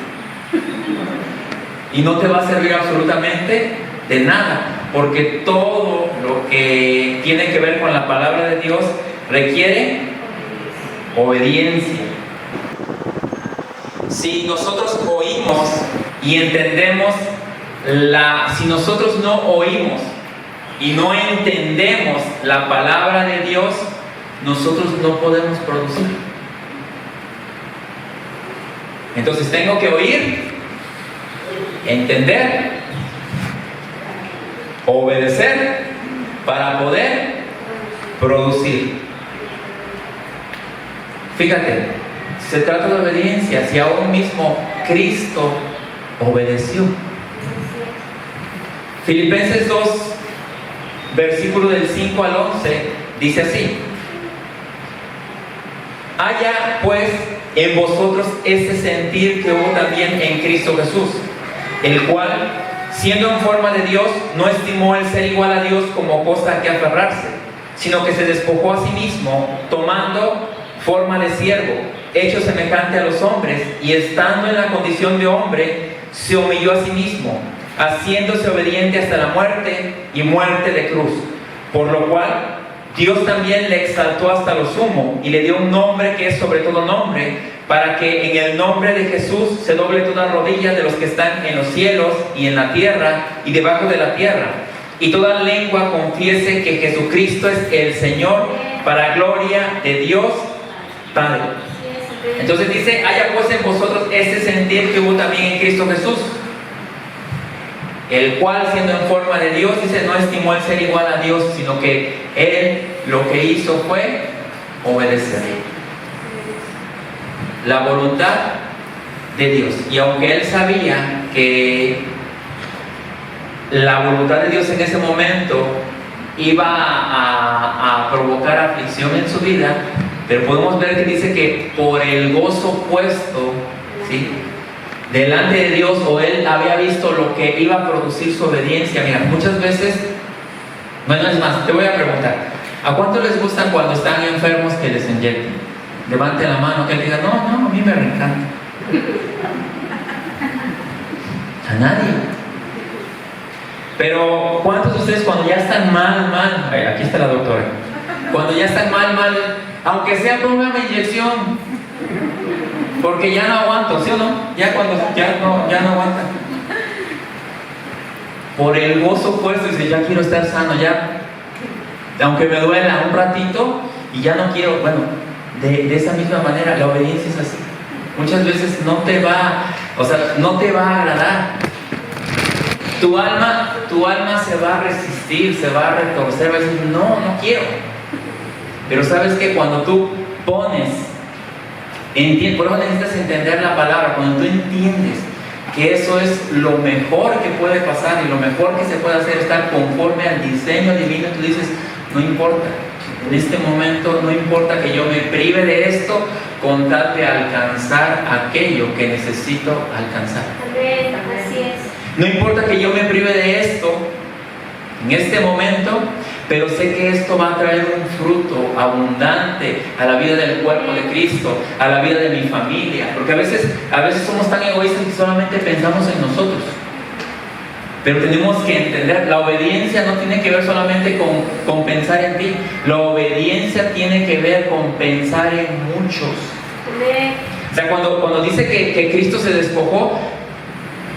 [SPEAKER 1] y no te va a servir absolutamente de nada, porque todo lo que tiene que ver con la palabra de Dios requiere obediencia. Si nosotros oímos y entendemos si nosotros no oímos y no entendemos la palabra de Dios, nosotros no podemos producir. Entonces tengo que oír, entender, obedecer para poder producir. Fíjate, se trata de obediencia. Si aún mismo Cristo obedeció. Filipenses 2, versículo del 5 al 11, dice así: haya pues en vosotros ese sentir que hubo también en Cristo Jesús, el cual, siendo en forma de Dios, no estimó el ser igual a Dios como cosa a que aferrarse, sino que se despojó a sí mismo, tomando forma de siervo, hecho semejante a los hombres, y estando en la condición de hombre, se humilló a sí mismo, haciéndose obediente hasta la muerte y muerte de cruz, por lo cual Dios también le exaltó hasta lo sumo y le dio un nombre que es sobre todo nombre, para que en el nombre de Jesús se doble toda rodilla de los que están en los cielos y en la tierra y debajo de la tierra, y toda lengua confiese que Jesucristo es el Señor, para gloria de Dios Padre. Entonces dice, haya pues en vosotros ese sentir que hubo también en Cristo Jesús, el cual, siendo en forma de Dios, dice, no estimó el ser igual a Dios, sino que Él lo que hizo fue obedecer la voluntad de Dios. Y aunque Él sabía que la voluntad de Dios en ese momento iba a provocar aflicción en su vida, pero podemos ver que dice que por el gozo puesto, ¿sí?, delante de Dios, o Él había visto lo que iba a producir su obediencia. Mira, muchas veces, bueno, es más, te voy a preguntar, ¿a cuántos les gustan cuando están enfermos que les inyecten? Levanten la mano, que le digan, no, a mí me encanta. A nadie. Pero ¿cuántos de ustedes cuando ya están mal, aquí está la doctora, cuando ya están mal, aunque sea póngame inyección, porque ya no aguanto, ¿sí o no? Ya cuando ya no aguanta. Por el gozo puesto, dice, ya quiero estar sano, ya, aunque me duela un ratito, y ya no quiero. Bueno, de esa misma manera, la obediencia es así. Muchas veces no te va a agradar. Tu alma se va a resistir, se va a retorcer, va a decir, no quiero. Pero sabes que cuando tú pones, por eso necesitas entender la palabra. Cuando tú entiendes que eso es lo mejor que puede pasar y lo mejor que se puede hacer, estar conforme al diseño divino, tú dices, no importa, En este momento no importa que yo me prive de esto con tal de alcanzar aquello que necesito alcanzar.
[SPEAKER 2] Así es.
[SPEAKER 1] No importa que yo me prive de esto en este momento, pero sé que esto va a traer un fruto abundante a la vida del cuerpo de Cristo, a la vida de mi familia. Porque a veces somos tan egoístas que solamente pensamos en nosotros. Pero tenemos que entender, la obediencia no tiene que ver solamente con pensar en ti. La obediencia tiene que ver con pensar en muchos. O sea, cuando dice que Cristo se despojó,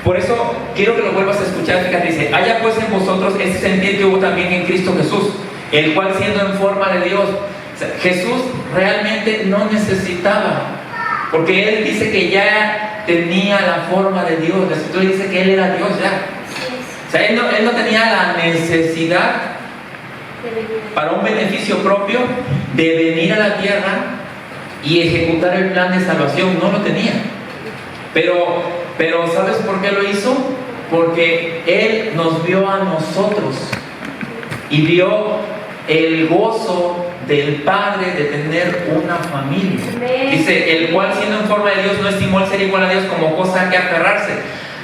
[SPEAKER 1] por eso quiero que lo vuelvas a escuchar. Fíjate, dice: haya pues en vosotros ese sentir que hubo también en Cristo Jesús, el cual siendo en forma de Dios. O sea, Jesús realmente no necesitaba, porque Él dice que ya tenía la forma de Dios. La Escritura dice que Él era Dios ya. O sea, él no tenía la necesidad para un beneficio propio de venir a la tierra y ejecutar el plan de salvación. No lo tenía. Pero ¿sabes por qué lo hizo? Porque Él nos vio a nosotros y vio el gozo del Padre de tener una familia. Dice: el cual siendo en forma de Dios no estimó el ser igual a Dios como cosa a que aferrarse,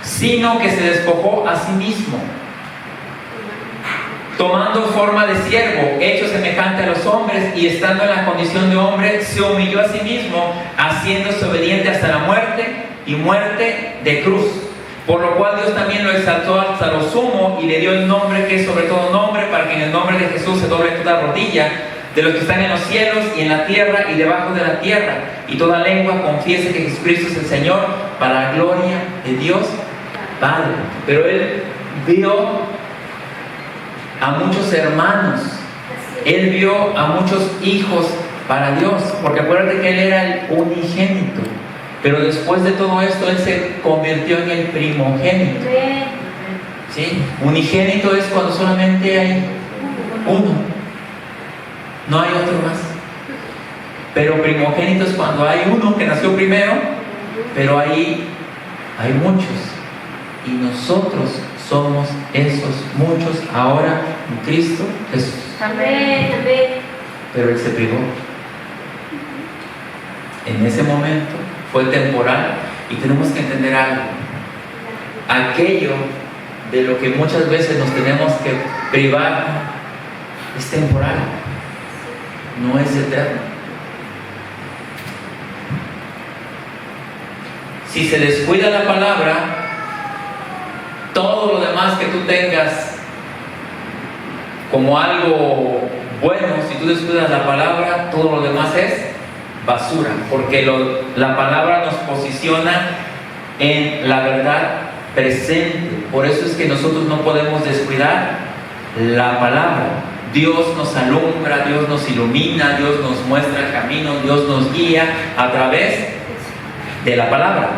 [SPEAKER 1] sino que se despojó a sí mismo, tomando forma de siervo, hecho semejante a los hombres, y estando en la condición de hombre, se humilló a sí mismo, haciéndose obediente hasta la muerte, y muerte de cruz. Por lo cual Dios también lo exaltó hasta lo sumo, y le dio el nombre que es sobre todo nombre, para que en el nombre de Jesús se doble toda rodilla, de los que están en los cielos y en la tierra y debajo de la tierra, y toda lengua confiese que Jesucristo es el Señor, para la gloria de Dios Padre. Pero Él vio a muchos hermanos, Él vio a muchos hijos para Dios, porque acuérdate que Él era el unigénito, pero después de todo esto Él se convirtió en el primogénito. ¿Sí? Unigénito es cuando solamente hay uno, no hay otro más. Pero primogénito es cuando hay uno que nació primero, pero ahí hay muchos. Y nosotros somos esos muchos ahora en Cristo Jesús.
[SPEAKER 2] Amén, amén.
[SPEAKER 1] Pero Él se privó. En ese momento fue temporal, y tenemos que entender algo. Aquello de lo que muchas veces nos tenemos que privar es temporal, no es eterno. Si se descuida la palabra, todo lo demás que tú tengas como algo bueno, si tú descuidas la palabra, todo lo demás es basura, porque la palabra nos posiciona en la verdad presente. Por eso es que nosotros no podemos descuidar la palabra. Dios nos alumbra, Dios nos ilumina, Dios nos muestra el camino, Dios nos guía a través de la palabra.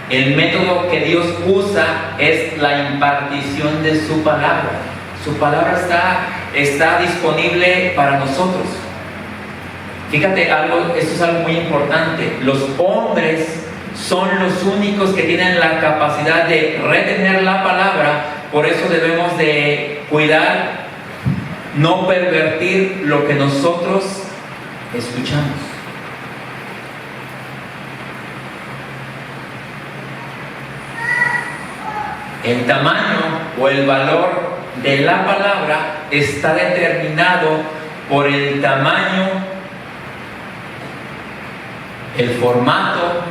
[SPEAKER 1] El método que Dios usa es la impartición de su palabra. Su palabra está disponible para nosotros. Fíjate algo, esto es algo muy importante. Los hombres son los únicos que tienen la capacidad de retener la palabra. Por eso debemos de cuidar, no pervertir lo que nosotros escuchamos. El tamaño o el valor de la palabra está determinado por el tamaño, el formato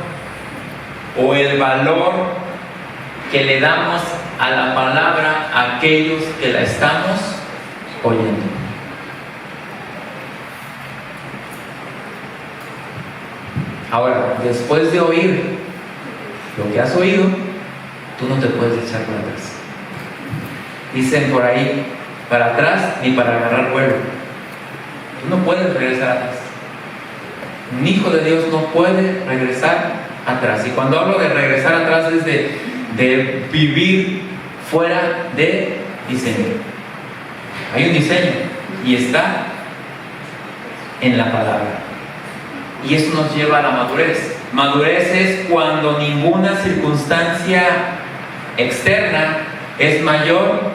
[SPEAKER 1] o el valor que le damos a la palabra a aquellos que la estamos oyendo. Ahora, después de oír lo que has oído, tú no te puedes echar para atrás. Dicen por ahí: para atrás ni para agarrar vuelo. Tú no puedes regresar atrás. Un hijo de Dios no puede regresar atrás. Y cuando hablo de regresar atrás es de vivir fuera de diseño. Hay un diseño y está en la palabra. Y eso nos lleva a la madurez. Madurez es cuando ninguna circunstancia externa es mayor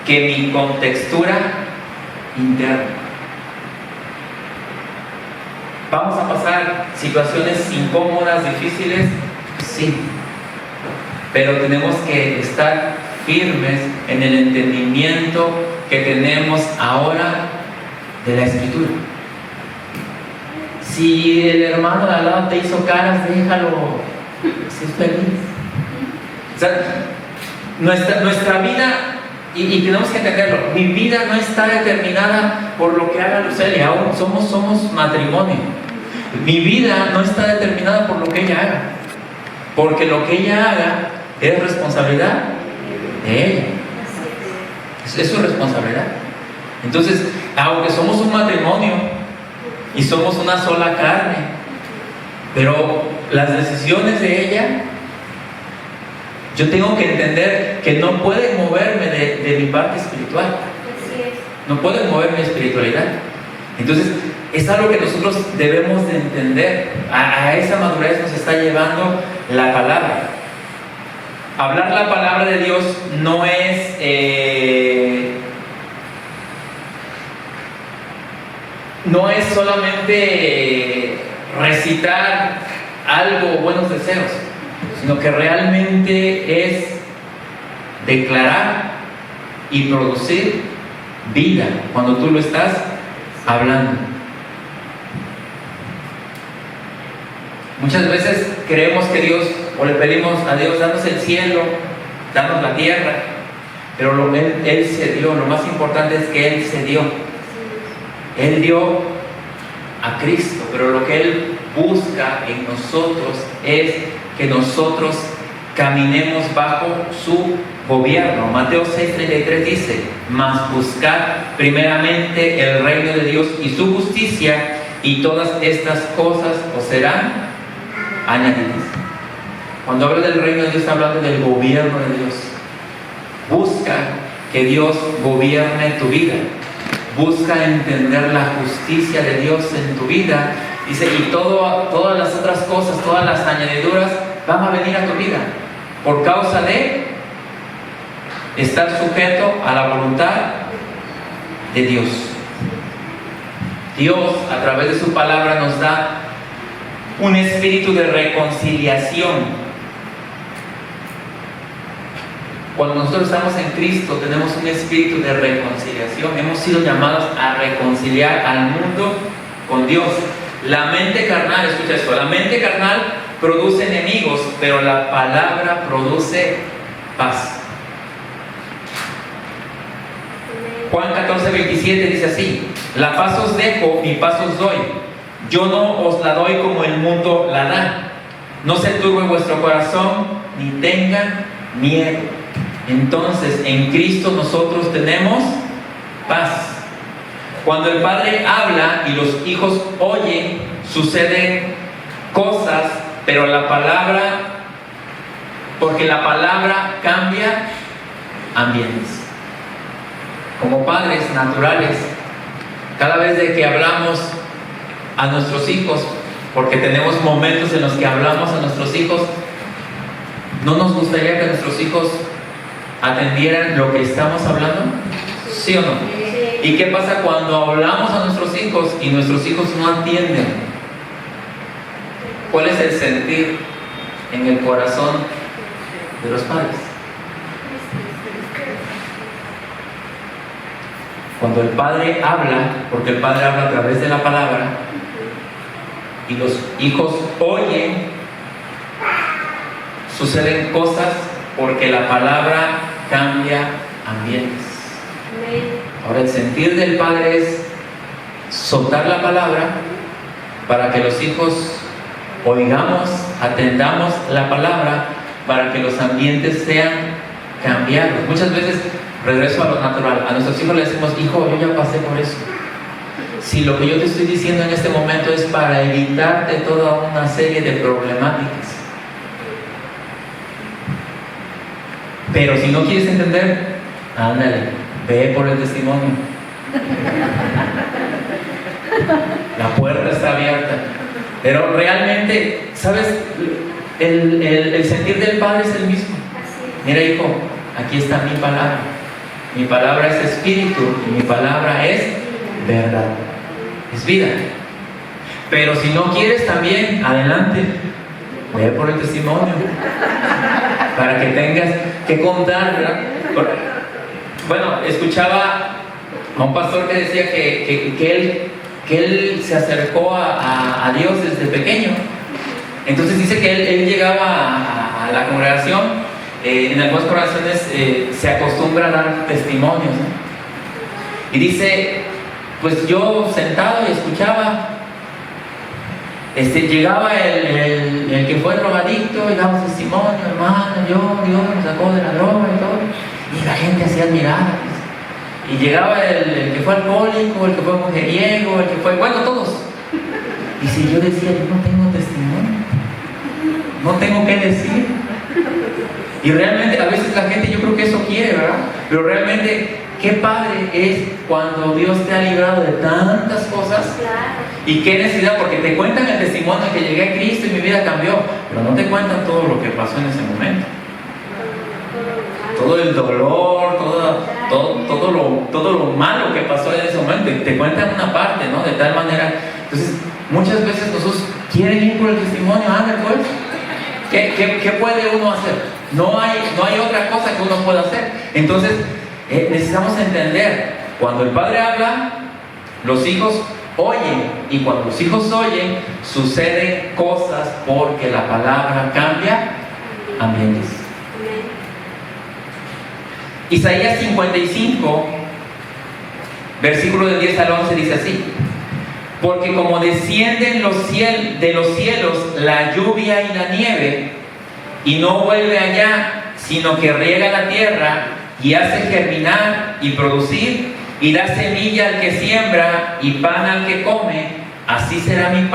[SPEAKER 1] que mi contextura interno. ¿Vamos a pasar situaciones incómodas, difíciles? Sí. Pero tenemos que estar firmes en el entendimiento que tenemos ahora de la Escritura. Si el hermano de al lado te hizo caras, déjalo, sé feliz. O sea, nuestra vida, y tenemos que entenderlo, mi vida no está determinada por lo que haga Lucely, aún somos matrimonio. Mi vida no está determinada por lo que ella haga, porque lo que ella haga es responsabilidad de ella. Es su responsabilidad. Entonces, aunque somos un matrimonio y somos una sola carne, pero las decisiones de ella, yo tengo que entender que no pueden moverme de mi parte espiritual. No pueden mover mi espiritualidad. Entonces, es algo que nosotros debemos de entender. A esa madurez nos está llevando la palabra. Hablar la palabra de Dios no es solamente recitar algo, buenos deseos, sino que realmente es declarar y producir vida cuando tú lo estás hablando. Muchas veces creemos que Dios, o le pedimos a Dios, danos el cielo, danos la tierra, pero Él se dio. Lo más importante es que Él se dio. Él dio a Cristo, pero lo que Él busca en nosotros es que nosotros caminemos bajo su gobierno. Mateo 6:33 dice: mas buscad primeramente el reino de Dios y su justicia, y todas estas cosas os serán añadidas. Cuando habla del reino de Dios, está hablando del gobierno de Dios. Busca que Dios gobierne tu vida. Busca entender la justicia de Dios en tu vida. Dice, y todas las otras cosas, todas las añadiduras van a venir a tu vida por causa de estar sujeto a la voluntad de Dios. Dios, a través de su palabra, nos da un espíritu de reconciliación. Cuando nosotros estamos en Cristo, tenemos un espíritu de reconciliación. Hemos sido llamados a reconciliar al mundo con Dios. La mente carnal, escucha esto, la mente carnal produce enemigos, pero la palabra produce paz. Juan 14:27 dice así: la paz os dejo, mi paz os doy. Yo no os la doy como el mundo la da. No se turbe vuestro corazón, ni tengan miedo. Entonces, en Cristo nosotros tenemos paz. Cuando el Padre habla y los hijos oyen, suceden cosas, pero porque la palabra cambia ambientes. Como padres naturales, cada vez de que hablamos a nuestros hijos, porque tenemos momentos en los que hablamos a nuestros hijos, ¿no nos gustaría que nuestros hijos atendieran lo que estamos hablando? ¿Sí o no? ¿Y qué pasa cuando hablamos a nuestros hijos y nuestros hijos no atienden? ¿Cuál es el sentir en el corazón de los padres? Cuando el Padre habla, porque el Padre habla a través de la palabra, y los hijos oyen, suceden cosas porque la palabra cambia ambientes. Ahora, el sentir del Padre es soltar la palabra para que los hijos oigamos, atendamos la palabra, para que los ambientes sean cambiados. Muchas veces, regreso a lo natural, a nuestros hijos les decimos: hijo, yo ya pasé por eso. Si lo que yo te estoy diciendo en este momento es para evitarte toda una serie de problemáticas. Pero si no quieres entender, ándale, ve por el testimonio. La puerta está abierta. Pero realmente, ¿sabes? El sentir del Padre es el mismo. Mira, hijo, aquí está mi palabra. Mi palabra es espíritu y mi palabra es verdad, es vida. Pero si no quieres también, adelante, ve por el testimonio, para que tengas que contar, ¿verdad? Bueno, escuchaba a un pastor que decía que él se acercó a Dios desde pequeño. Entonces dice que él llegaba a la congregación, en algunas congregaciones se acostumbra a dar testimonios, ¿no? Y dice, pues yo sentado y escuchaba, llegaba el que fue drogadicto y daba un testimonio, hermano, Dios me sacó de la droga y todo, y la gente hacía admirada. Y llegaba el que fue alcohólico, el que fue mujeriego, el que fue, bueno, todos. Y si yo decía, yo no tengo testimonio, no tengo qué decir. Y realmente a veces la gente, yo creo que eso quiere, ¿verdad? Pero realmente, qué padre es cuando Dios te ha librado de tantas cosas. Y qué necesidad, porque te cuentan el testimonio que llegué a Cristo y mi vida cambió, pero no te cuentan todo lo que pasó en ese momento. Todo el dolor, todo lo malo que pasó en ese momento, y te cuentan una parte, ¿no? De tal manera, entonces, muchas veces nosotros quieren ir por el testimonio, pues, ¿qué puede uno hacer? No hay otra cosa que uno pueda hacer. Entonces, necesitamos entender, cuando el Padre habla, los hijos oyen, y cuando los hijos oyen, suceden cosas porque la palabra cambia ambientes. Isaías 55, versículo del 10 al 11 dice así: porque como descienden de los cielos la lluvia y la nieve, y no vuelve allá, sino que riega la tierra y hace germinar y producir, y da semilla al que siembra y pan al que come, así será mi